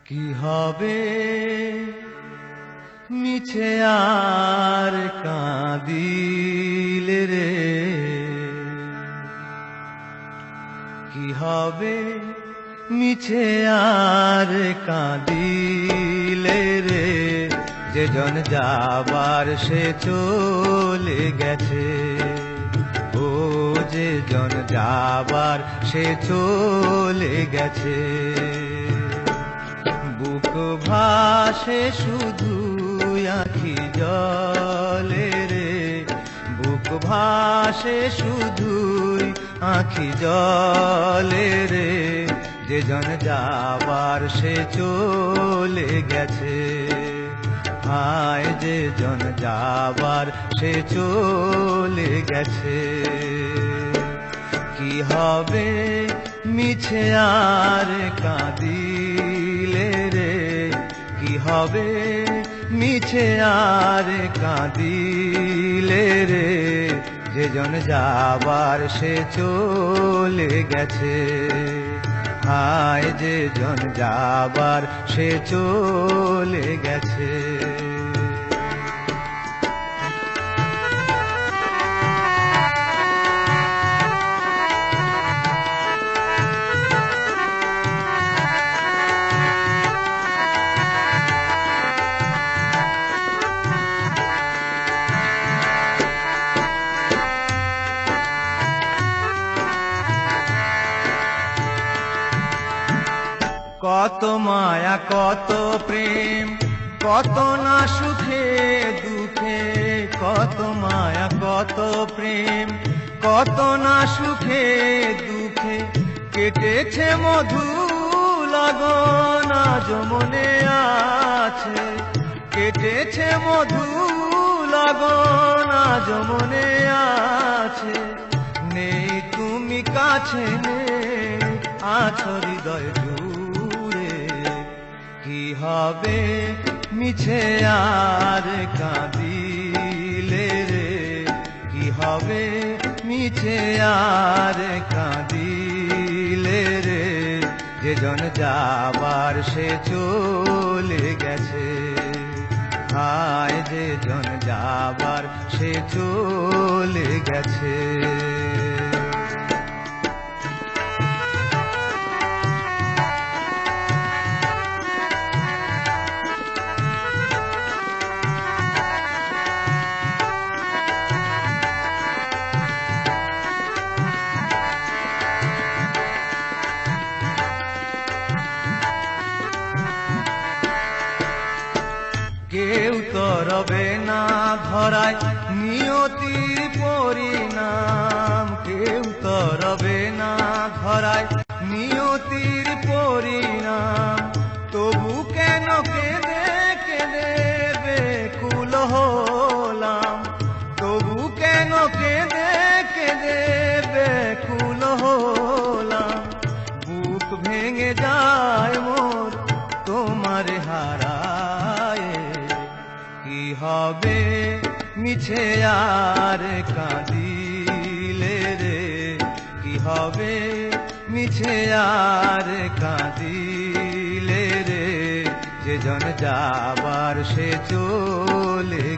কি হবে মিছে আর কাঁদিলে রে, কি হবে মিছে আর কাঁদিলে রে, যেজন যাবার সে চলে গেছে। ও যেজন যাবার সে চলে গেছে। বুক ভাসে শুধু আখি জলে রে, বুক ভাসে শুধু আখি জলে রে, যেজন যাবার সে চলে গেছে। হায় যেজন যাবার সে চলে গেছে। কি হবে মিছে আর কাঁদিলে রে, কি হবে মিছে আর কাঁদিলে রে, যেজন যাবার সে চলে গেছে। হায় যেজন যাবার সে চলে গেছে। কত মায়া কত প্রেম, কত না সুখে দুঃখে, কত মায়া কত প্রেম, কত না সুখে দুঃখে, কেটেছে মধু লগন আজ মনে আছে, কেটেছে মধু লগন আজ মনে আছে। নেই তুমি কাছে, নেই আছো হৃদয় জুড়ে। কি হবে মিছে আর কাঁদিলে রে, কি হবে মিছে আর কাঁদিলে রে, যেজন যাবার সে চলে গেছে। হায় যেজন যাবার সে চলে গেছে। কেউ তো রবে না ধরায় নিয়তির পরিণাম, কেউ তো রবে না ধরায় নিয়তির পরিণাম। তবু কেন কেঁদে কেঁদে বেকুল হলাম, তবু কেন কেঁদে কেঁদে বেকুল হলাম। বুক ভেঙে যায় মোর তোমার হারায়। কি হবে মিছে আর কাঁদিলে রে, কি হবে মিছে আর কাঁদিলে রে, যেজন যাবার সে চলে